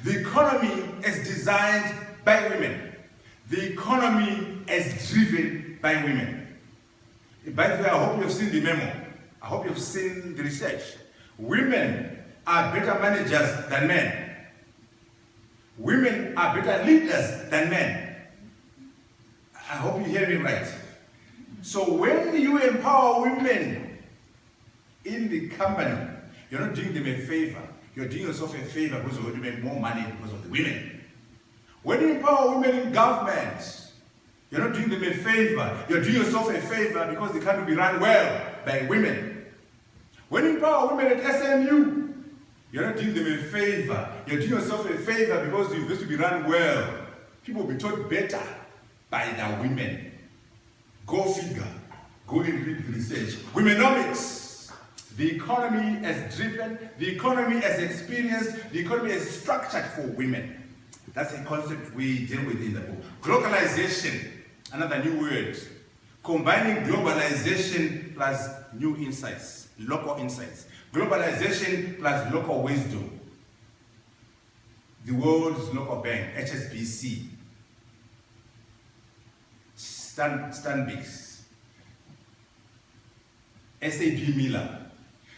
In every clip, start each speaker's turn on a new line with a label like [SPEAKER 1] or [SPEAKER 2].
[SPEAKER 1] The economy is designed by women. The economy is driven by women. By the way, I hope you've seen the memo. I hope you've seen the research. Women are better managers than men. Women are better leaders than men. I hope you hear me right. So when you empower women in the company, you're not doing them a favor. You're doing yourself a favor because you're going to make more money because of the women. When you empower women in government, you're not doing them a favor. You're doing yourself a favor because the country will be run well by women. When you empower women at SMU, you're not doing them a favor. You're doing yourself a favor because the university will be run well. People will be taught better by their women. Go figure. Go and read the research. Womenomics. The economy is driven, the economy is experienced, the economy is structured for women. That's a concept we deal with in the book. Globalization, another new word. Combining globalization plus new insights, local insights. Globalization plus local wisdom. The world's local bank, HSBC. Stanbics. SAP Miller.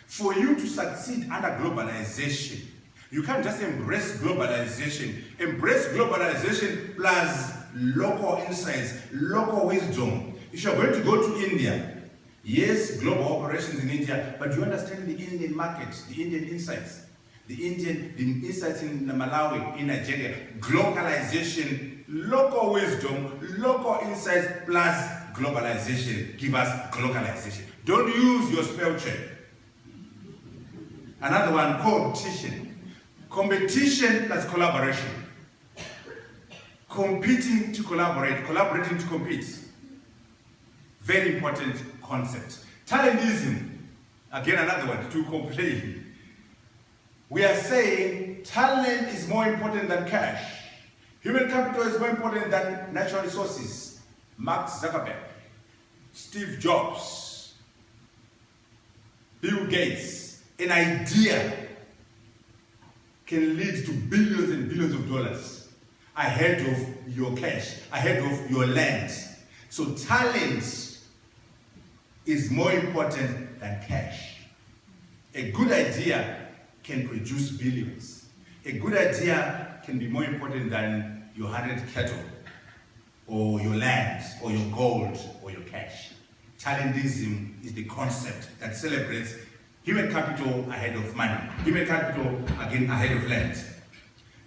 [SPEAKER 1] For you to succeed under globalization, you can't just embrace globalization. Embrace globalization plus local insights, local wisdom. If you're going to go to India, yes, global operations in India, but you understand the Indian market, the Indian insights, the insights in Malawi, in Nigeria, globalization, local wisdom, local insights plus globalization. Give us globalization. Don't use your spell check. Another one, competition. Competition plus collaboration. Competing to collaborate, collaborating to compete. Very important concept. Talentism, again another one, to complain. We are saying talent is more important than cash. Human capital is more important than natural resources. Mark Zuckerberg, Steve Jobs, Bill Gates. An idea can lead to billions and billions of dollars ahead of your cash, ahead of your land. So talent is more important than cash. A good idea can produce billions. A good idea can be more important than your 100 cattle, or your land, or your gold, or your cash. Talentism is the concept that celebrates human capital ahead of money. Human capital, again, ahead of land.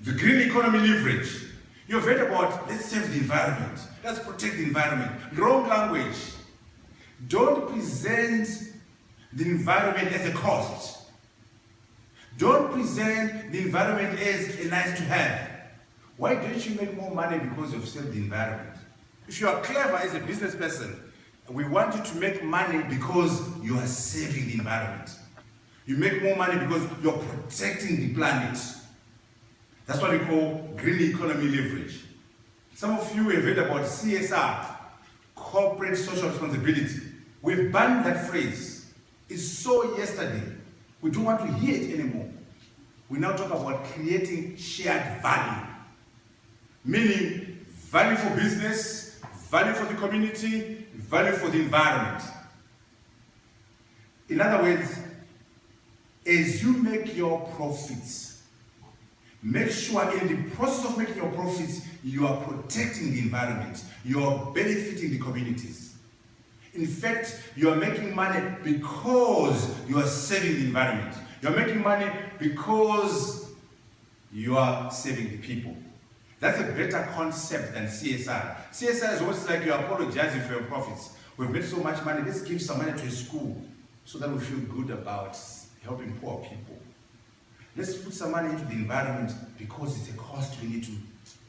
[SPEAKER 1] The green economy leverage. You've read about, let's save the environment. Let's protect the environment. Wrong language. Don't present the environment as a cost. Don't present the environment as a nice to have. Why don't you make more money because you've saved the environment? If you are clever as a business person, we want you to make money because you are saving the environment. You make more money because you're protecting the planet. That's what we call green economy leverage. Some of you have heard about CSR, corporate social responsibility. We've banned that phrase. It's so yesterday. We don't want to hear it anymore. We now talk about creating shared value. Meaning value for business, value for the community, value for the environment. In other words, as you make your profits, make sure in the process of making your profits, you are protecting the environment, you are benefiting the communities. In fact, you are making money because you are saving the environment. You are making money because you are saving the people. That's a better concept than CSR. CSR is almost like you're apologizing for your profits. We've made so much money, let's give some money to a school so that we feel good about helping poor people. Let's put some money into the environment because it's a cost we need to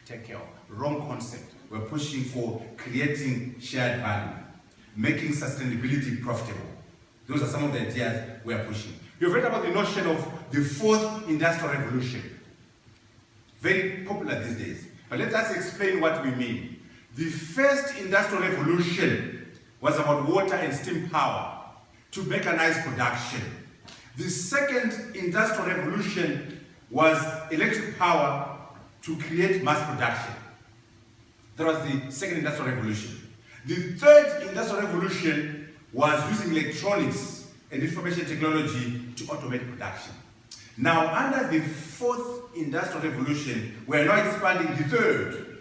[SPEAKER 1] take care of. Wrong concept. We're pushing for creating shared value, making sustainability profitable. Those are some of the ideas we are pushing. You've read about the notion of the fourth industrial revolution. Very popular these days. But let us explain what we mean. The first industrial revolution was about water and steam power to mechanize production. The second industrial revolution was electric power to create mass production. That was the second industrial revolution. The third industrial revolution was using electronics and information technology to automate production. Now, under the fourth industrial revolution, we are now expanding the third,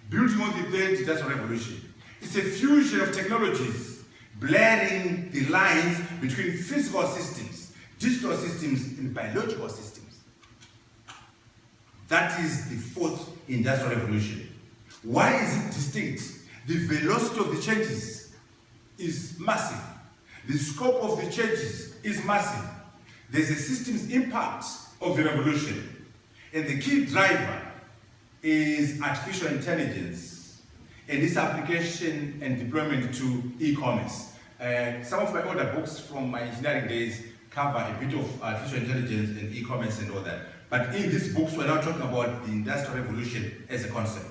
[SPEAKER 1] building on the third industrial revolution. It's a fusion of technologies, blurring the lines between physical systems, digital systems, and biological systems. That is the fourth industrial revolution. Why is it distinct? The velocity of the changes is massive. The scope of the changes is massive. There's a systems impact of the revolution. And the key driver is artificial intelligence and its application and deployment to e-commerce. Some of my older books from my engineering days cover a bit of artificial intelligence and e-commerce and all that. But in these books, we're now talking about the industrial revolution as a concept.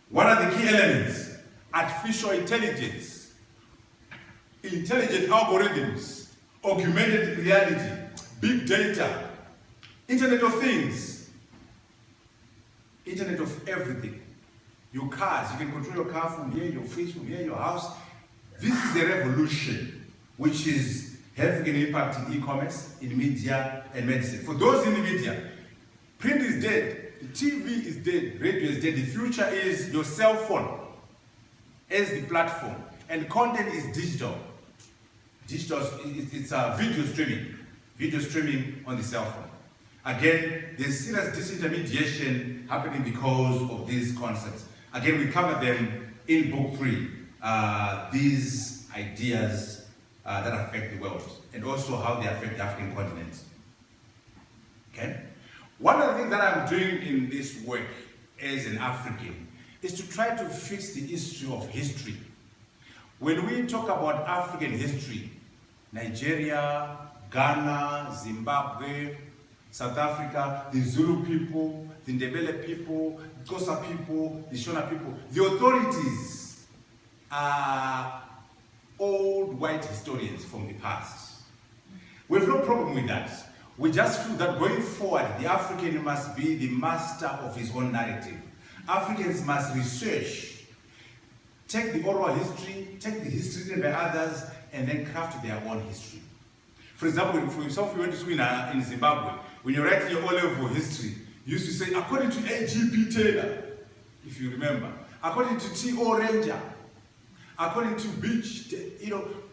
[SPEAKER 1] What are the key elements? Artificial intelligence, intelligent algorithms, augmented reality, big data, Internet of Things, Internet of everything. Your cars, you can control your car from here, your fridge from here, your house. This is a revolution which is having an impact in e-commerce, in media, and medicine. For those in the media, print is dead, the TV is dead, radio is dead. The future is your cell phone as the platform, and content is digital. Digital, it's video streaming on the cell phone. Again, there's serious disintermediation happening because of these concepts. Again, we cover them in book 3, these ideas that affect the world, and also how they affect the African continent. Okay? One of the things that I'm doing in this work as an African is to try to fix the issue of history. When we talk about African history, Nigeria, Ghana, Zimbabwe, South Africa, the Zulu people, the Ndebele people, the Xhosa people, the Shona people, the authorities are old white historians from the past. We have no problem with that. We just feel that going forward, the African must be the master of his own narrative. Africans must research, take the oral history, take the history written by others, and then craft their own history. For example, if some of you went to school in Zimbabwe, when you're writing your O-level history, you used to say, according to A.G.P. Taylor, if you remember, according to T.O. Ranger, according to Beach,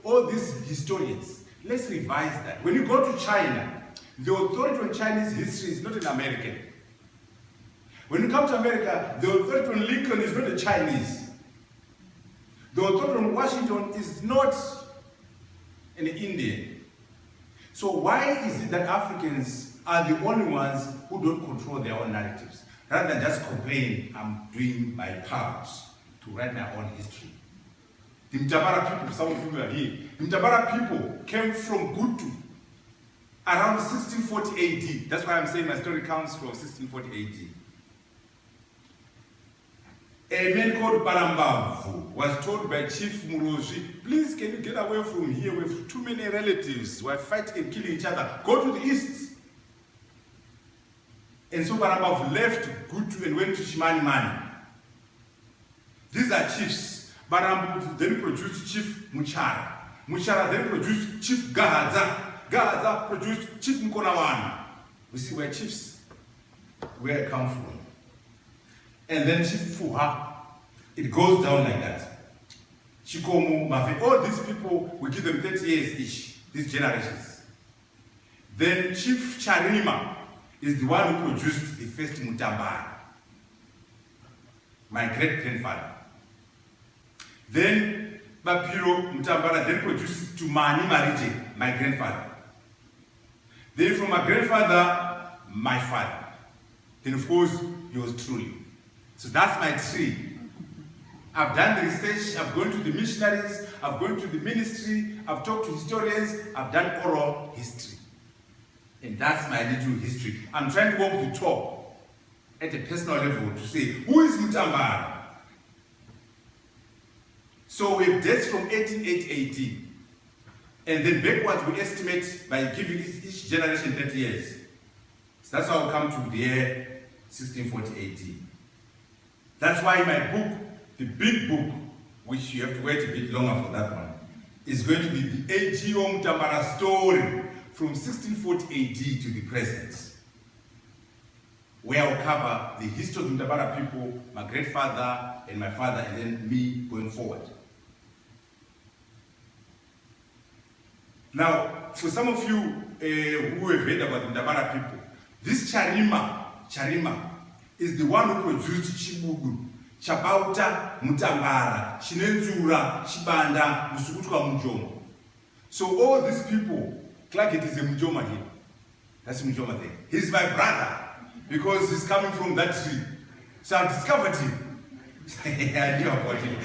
[SPEAKER 1] all these historians. Let's revise that. When you go to China, the authority on Chinese history is not an American. When you come to America, the authority on Lincoln is not a Chinese. The authority on Washington is not an Indian. So why is it that Africans are the only ones who don't control their own narratives? Rather than just complain, I'm doing my part to write my own history. The Mutambara people, some of you are here, the Mutambara people came from Gutu around 1640 AD. That's why I'm saying my story comes from 1640 AD. A man called Barambavu was told by Chief Muroji, please can you get away from here with too many relatives who are fighting and killing each other. Go to the east. And so Barambavu left Gutu and went to Chimanimani. These are chiefs. Barambavu then produced Chief Muchara. Muchara then produced Chief Gahaza. Gahaza produced Chief Mkonawana. We see where chiefs, where it comes from. And then Chief Fuha, it goes down like that. Chikomu, Mafe, all these people, we give them 30 years each, these generations. Then Chief Charima is the one who produced the first Mutambara, my great-grandfather. Then Bapiro Mutambara then produced Tumani Marije, my grandfather. Then from my grandfather, my father. Then of course, yours truly. So that's my tree. I've done the research, I've gone to the missionaries, I've gone to the ministry, I've talked to historians, I've done oral history. And that's my little history. I'm trying to walk the talk at a personal level to say, who is Mutambara? So we have dates from 1880 and then backwards we estimate by giving each generation 30 years. So that's how we come to the year 1640 AD. That's why my book, the big book, which you have to wait a bit longer for that one, is going to be the SMU Mutambara story from 1640 AD to the present, where I'll cover the history of the Mutambara people, my great father and my father, and then me going forward. Now, for some of you who have heard about the Mutambara people, this Charima is the one who produced Chibudu, Chabauta, Mutambara, Chinenzura, Chibanda, Musukutwa Mujomo. So all these people, Clark, it is a Mujoma here. That's Mujoma there. He's my brother because he's coming from that tree. So I discovered him. I knew about him.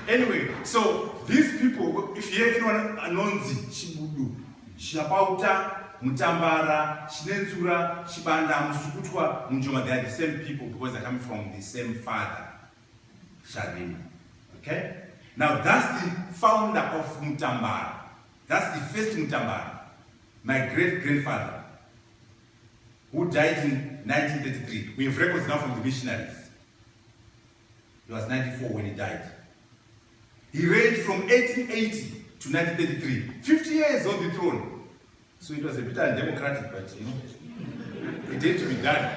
[SPEAKER 1] Anyway, so these people, if you hear anyone Anonzi, Chibudu, Chabauta, Mutambara, Chinenzura, Chibanda, Musukutwa, Mujoma, they are the same people because they're coming from the same father, Sharima. Okay? Now that's the founder of Mutambara. That's the first Mutambara, my great-grandfather, who died in 1933. We have records now from the missionaries. He was 94 when he died. He reigned from 1880 to 1933, 50 years on the throne. So it was a bit undemocratic, but you know, it had to be done.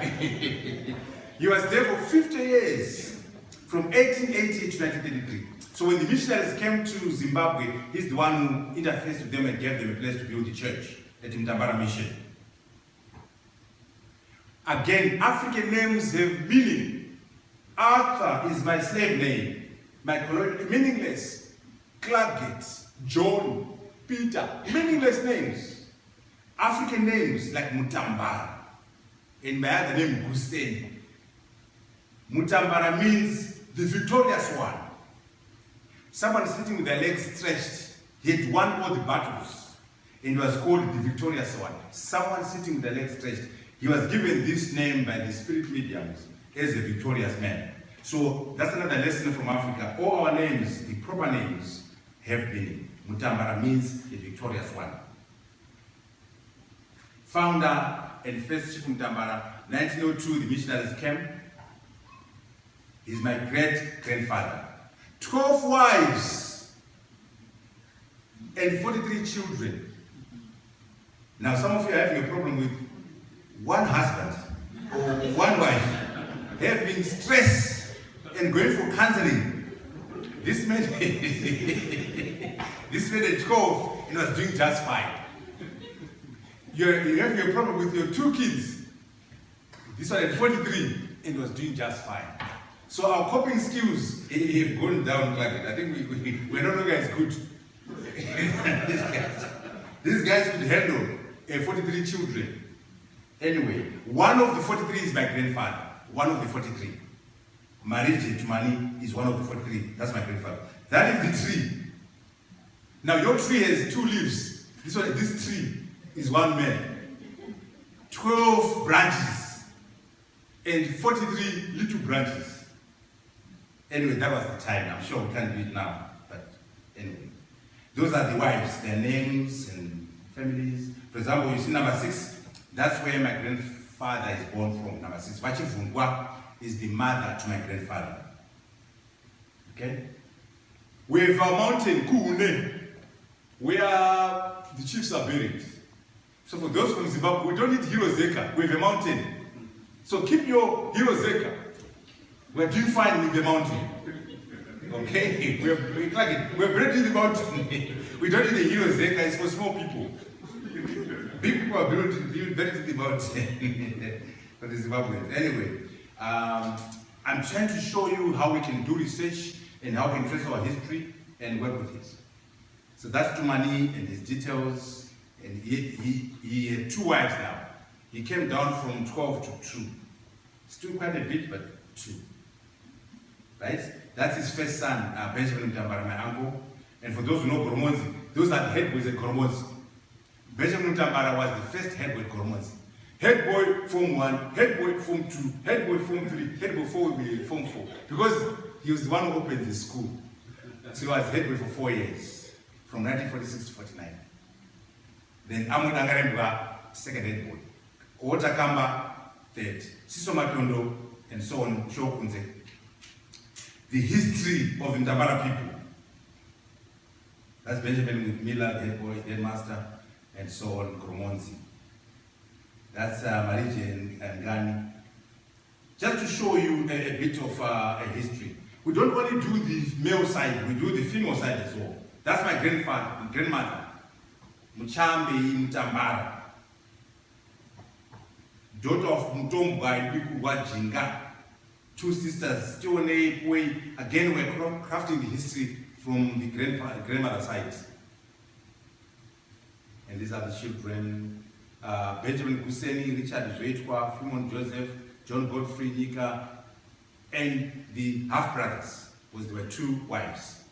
[SPEAKER 1] He was there for 50 years, from 1880 to 1933. So when the missionaries came to Zimbabwe, he's the one who interfaced with them and gave them a place to build the church at Mutambara Mission. Again, African names have meaning. Arthur is my slave name, my colonial, meaningless. Clark, John, Peter, meaningless names. African names like Mutambara, and my other name Guseni. Mutambara means the victorious one. Someone sitting with their legs stretched, he had won all the battles, and he was called the victorious one. Someone sitting with their legs stretched, he was given this name by the spirit mediums as a victorious man. So that's another lesson from Africa. All our names, the proper names, have meaning. Mutambara means the victorious one. Founder and first chief Mutambara, 1902, the missionaries came. He's my great-grandfather. 12 wives and 43 children. Now some of you are having a problem with one husband or one wife having stress and going for counseling. This man, this man at 12 and was doing just fine. You're having a problem with your 2 kids. This one at 43 and was doing just fine. So our coping skills have gone down like it. I think we're no longer as good. These guys could handle 43 children. Anyway, one of the 43 is my grandfather. One of the 43. Marije Tumani is one of the 43. That's my grandfather. That is the tree. Now your tree has 2 leaves. This tree is one man. 12 branches and 43 little branches. Anyway, that was the time. I'm sure we can't do it now. But anyway, those are the wives, their names and families. For example, you see number 6, that's where my grandfather is born from. Number 6. Vachivungwa is the mother to my grandfather. Okay? We have a mountain, Kuhune, where the chiefs are buried. So for those from Zimbabwe, we don't need Hero Zeka. We have a mountain. So keep your Hero Zeka. We're doing fine with the mountain. Okay? We're buried in the mountain. We don't need a Hero Zeka, it's for small people. Big people are buried in the mountain. For the Zimbabweans. Anyway, I'm trying to show you how we can do research and how we can trace our history and work with it. So that's Tumani and his details. And he had 2 wives now. He came down from 12 to 2. Still quite a bit, but 2. Right? That's his first son, Benjamin Mutambara, my uncle. And for those who know Goromonzi, those are the head boys at Goromonzi. Benjamin Mutambara was the first head boy at Goromonzi. Head boy Form 1, head boy Form 2, head boy Form 3, head boy Form 4. Because he was the one who opened the school. So he was head boy for 4 years, from 1946 to 49. Then Amudangarembwa, second head boy. Otakamba, that Siso Matondo and so on, Shokunze, the history of Mutambara people. That's Benjamin with Miller, the head boy, headmaster, and so on, Gromonzi. That's Marije and Gani. Just to show you a bit of a history. We don't only do the male side, we do the female side as well. That's my grandmother, Muchambe Mutambara, daughter of Mutombwa Ibikuwa Jinga. Two sisters, Tione Pui, again we're crafting the history from the grandmother side. And these are the children, Benjamin Kuseni, Richard Zoetwa, Fimon Joseph, John Godfrey Nika, and the half-brothers, because there were two wives.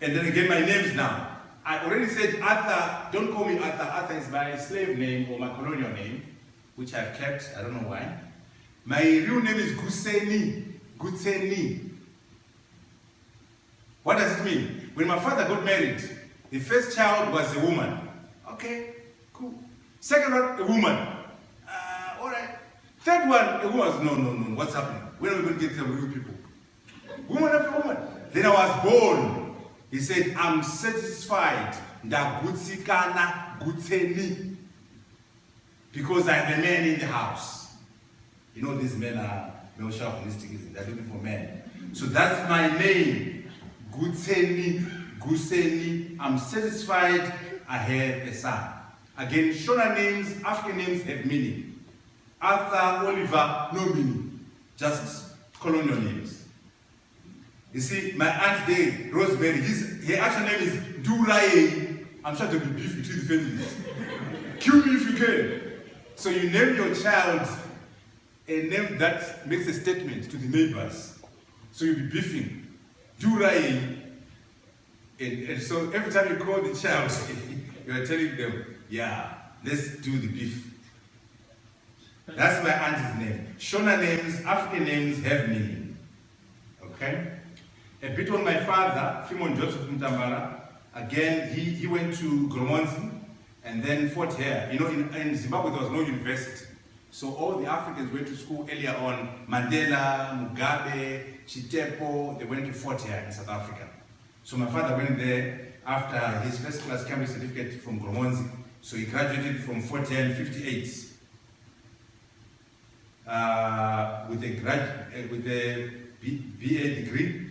[SPEAKER 1] And then again, my names now. I already said Arthur, don't call me Arthur. Arthur is my slave name or my colonial name, which I've kept, I don't know why. My real name is Guseni. Guseni. What does it mean? When my father got married, the first child was a woman. Okay, cool. Second one, a woman. All right. Third one, a woman. No. What's happening? When are we going to get the real people? Woman after woman. Then I was born. He said, I'm satisfied. Ndagutsikana gutseni. Because I have a man in the house. You know, these men are male chauvinistic. They're looking for men. So that's my name. Gutseni, Guseni. I'm satisfied. I have a son. Again, Shona names, African names have meaning. Arthur, Oliver, no meaning. Just colonial names. You see, my aunt there, Rosemary, her actual name is Duraye. I'm sure there'll be beef between the families. Kill me if you can. So you name your child a name that makes a statement to the neighbors. So you'll be beefing. Duraye. And so every time you call the child, you are telling them, yeah, let's do the beef. That's my auntie's name. Shona names, African names have meaning. Okay? A bit on my father, Fimon Joseph Mutambara. Again, he went to Gromonzi and then fought here. You know, in Zimbabwe there was no university. So all the Africans went to school earlier on. Mandela, Mugabe, Chitepo, they went to fought here in South Africa. So my father went there after his first class Cambridge certificate from Gromonzi. So he graduated from Fort Hare in 58 with a BA degree,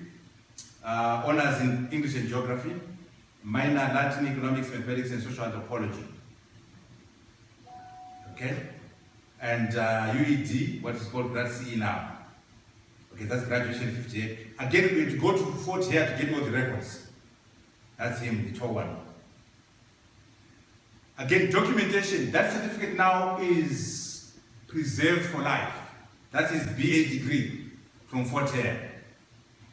[SPEAKER 1] honors in English and Geography, minor Latin, Economics, Mathematics, and Social Anthropology. Okay? And UED, what is called Grad CE now. Okay, that's graduation in 58. Again, we had to go to Fort Hare to get all the records. That's him, the tall one. Again, documentation. That certificate now is preserved for life. That's his BA degree from Fort Hare.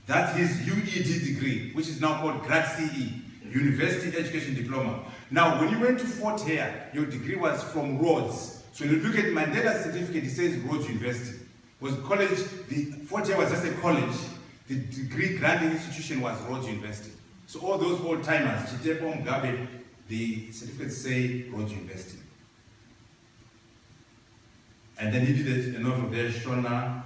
[SPEAKER 1] That's his UED degree, which is now called Grad CE, University Education Diploma. Now, when you went to Fort Hare, your degree was from Rhodes. So when you look at Mandela's certificate, it says Rhodes University. Was college, Fort Hare was just a college. The degree granting institution was Rhodes University. So all those old timers, Chitepo, Mugabe, the certificates say Rhodes University. And then he did a novel there, Shona.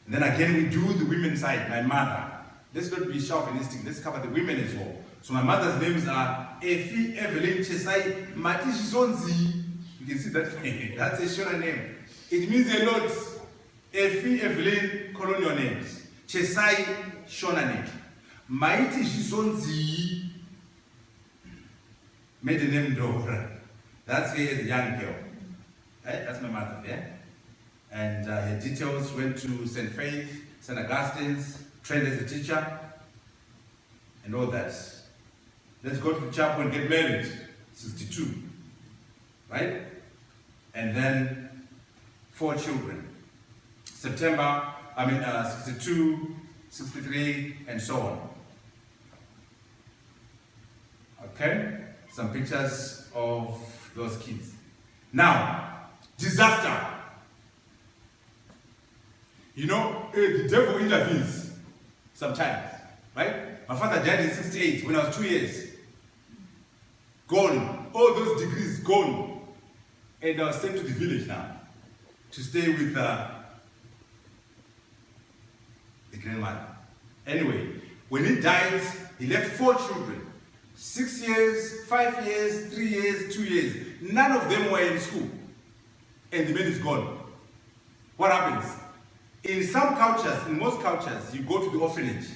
[SPEAKER 1] And then again, we do the women's side, my mother. Let's not be chauvinistic, let's cover the women as well. So my mother's names are Efi, Evelyn, Chesai, Matishizonzi. You can see that, that's a Shona name. It means a lot. Efi, Evelyn, colonial names. Chesai, Shona name. Matishizonzi, maiden name Dora. That's her as a young girl. Right? That's my mother there. And her details went to St. Faith, St. Augustine's, trained as a teacher, and all that. Let's go to the chapel and get married, 62, right? And then 4 children. 62, 63, and so on. Okay? Some pictures of those kids. Now, disaster. You know, the devil intervenes sometimes, right? My father died in 68 when I was 2 years. Gone. All those degrees gone. And I was sent to the village now to stay with the grandmother. Anyway, when he died, he left 4 children. 6 years, 5 years, 3 years, 2 years. None of them were in school. And the man is gone. What happens? In some cultures, in most cultures, you go to the orphanage.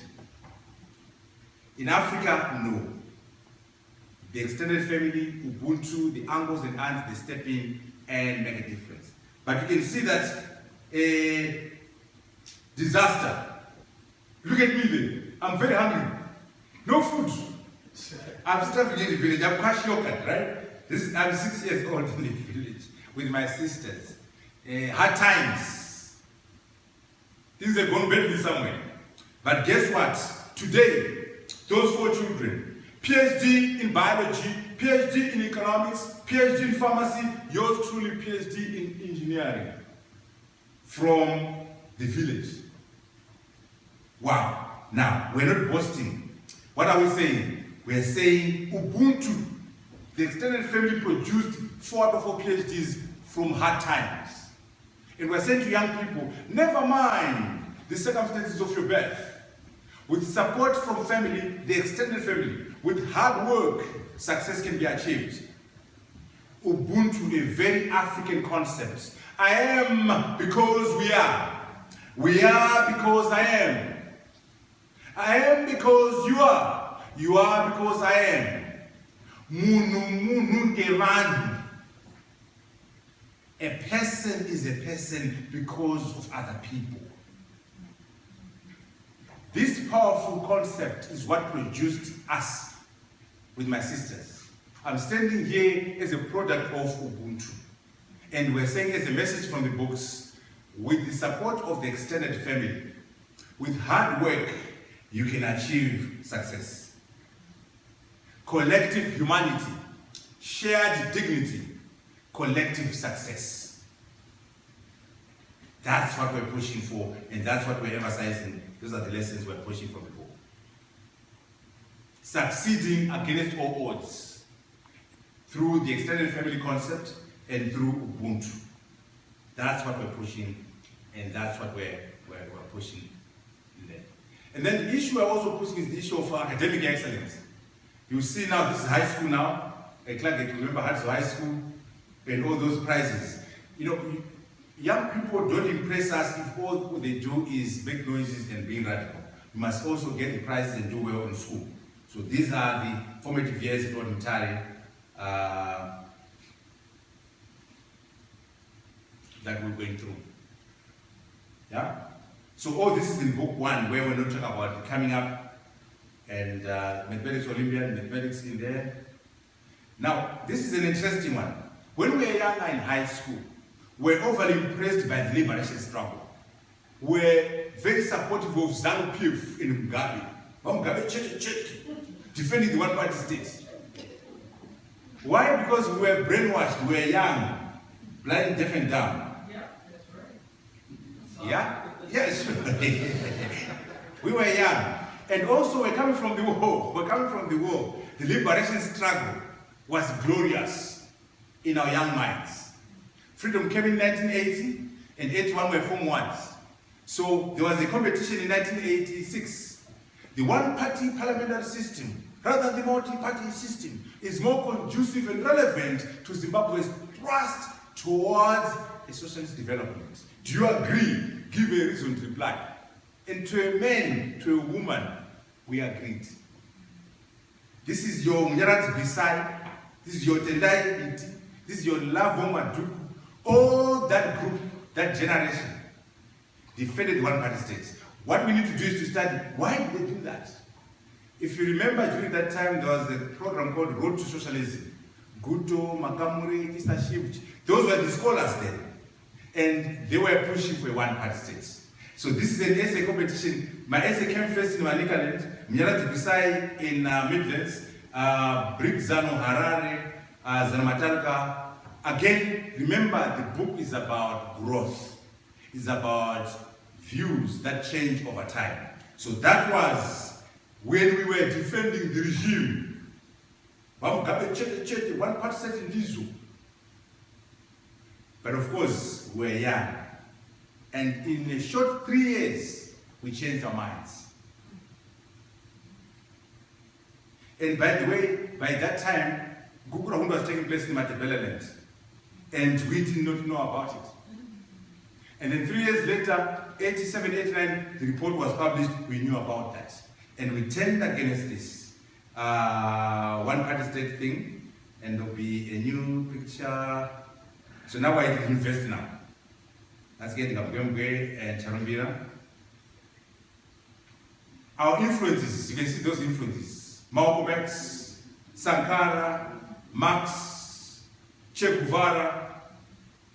[SPEAKER 1] In Africa, no. The extended family, Ubuntu, the uncles and aunts, they step in and make a difference. But you can see that a disaster. Look at me then. I'm very hungry. No food. I'm starving in the village. I'm kwashokan, right? I'm 6 years old in the village with my sisters. Hard times. Things have gone badly somewhere. But guess what? Today, those 4 children, PhD in biology, PhD in economics, PhD in pharmacy, yours truly PhD in engineering from the village. Wow. Now, we're not boasting. What are we saying? We're saying Ubuntu, the extended family produced 4 out of 4 PhDs from hard times. And we're saying to young people, never mind the circumstances of your birth. With support from family, the extended family, with hard work, success can be achieved. Ubuntu, a very African concept. I am because we are. We are because I am. I am because you are. You are because I am. Munu ngevanhu. A person is a person because of other people. This powerful concept is what produced us with my sisters. I'm standing here as a product of Ubuntu. And we're saying as a message from the books, with the support of the extended family, with hard work, you can achieve success. Collective humanity, shared dignity, collective success. That's what we're pushing for, and that's what we're emphasizing. Those are the lessons we're pushing from the book. Succeeding against all odds through the extended family concept and through Ubuntu. That's what we're pushing, and that's what we're pushing in there. And then the issue we're also pushing is the issue of academic excellence. You see now, this is high school now. A client that remember high school and all those prizes. You know, young people don't impress us if all they do is make noises and being radical. You must also get the prizes and do well in school. So these are the formative years in Ordinary that we're going through. Yeah? So all this is in book 1, where we're not talking about coming up and mathematics Olympiad, mathematics in there. Now, this is an interesting one. When we were younger in high school, we're overly impressed by the liberation struggle. We're very supportive of ZANU-PF in Mugabe. Mugabe, defending the one-party state. Why? Because we were brainwashed, we were young, blind, deaf, and dumb.
[SPEAKER 2] Yeah, that's right.
[SPEAKER 1] Yeah? Yes. We were young. And also we're coming from the war. We're coming from the war. The liberation struggle was glorious in our young minds. Freedom came in 1980, and 81 were Form 1s. So there was a competition in 1986. The one-party parliamentary system, rather than the multi-party system, is more conducive and relevant to Zimbabwe's thrust towards a socialist development. Do you agree? Give a reasoned reply. And to a man, to a woman, we agreed. This is your Mnyaradzi Bisai, this is your Tendai Iti, this is your Lavo Maduku. All that group, that generation, defended the one-party state. What we need to do is to study, why did they do that? If you remember, during that time, there was a program called Road to Socialism. Guto, Makamuri, Issa Shivji, those were the scholars then. And they were pushing for a one-party state. So this is an essay competition. My essay came first in Manicaland, Mnyaradzi Bisai in Midlands, Brigzano, Harare, Zanamatarka. Again, remember the book is about growth. It's about views that change over time. So that was when we were defending the regime. One party state in Dizu. But of course, we were young. And in a short 3 years, we changed our minds. And by the way, by that time, Gugurahunda was taking place in Matebeleland. And we did not know about it. And then 3 years later, 87, 89, the report was published, we knew about that. And we turned against this one-party state thing, and there'll be a new picture. So now we're at university now. That's getting Abgembe and Charumbira. Our influences, you can see those influences. Malcolm X, Sankara, Marx, Che Guevara,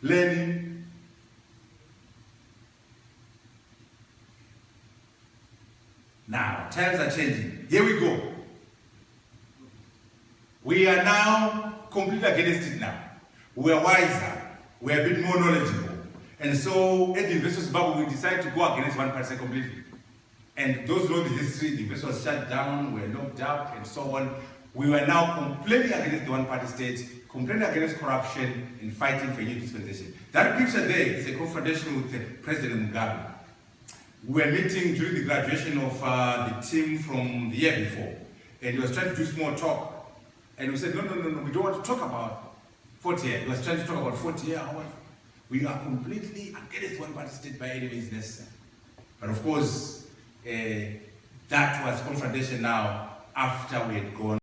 [SPEAKER 1] Lenin. Now, times are changing. Here we go. We are now completely against it now. We are wiser. We are a bit more knowledgeable. And so, at the investors bubble, we decided to go against one person completely. And those who know the history, the investors shut down, were locked up, and so on. We were now completely against the one-party state, completely against corruption, and fighting for a new dispensation. That picture there is a confrontation with President Mugabe. We were meeting during the graduation of the team from the year before, and he was trying to do small talk. And we said, no, we don't want to talk about 40 years. He was trying to talk about 40 years, however. We are completely against one-party state by any means necessary. But of course, that was confrontation now after we had gone.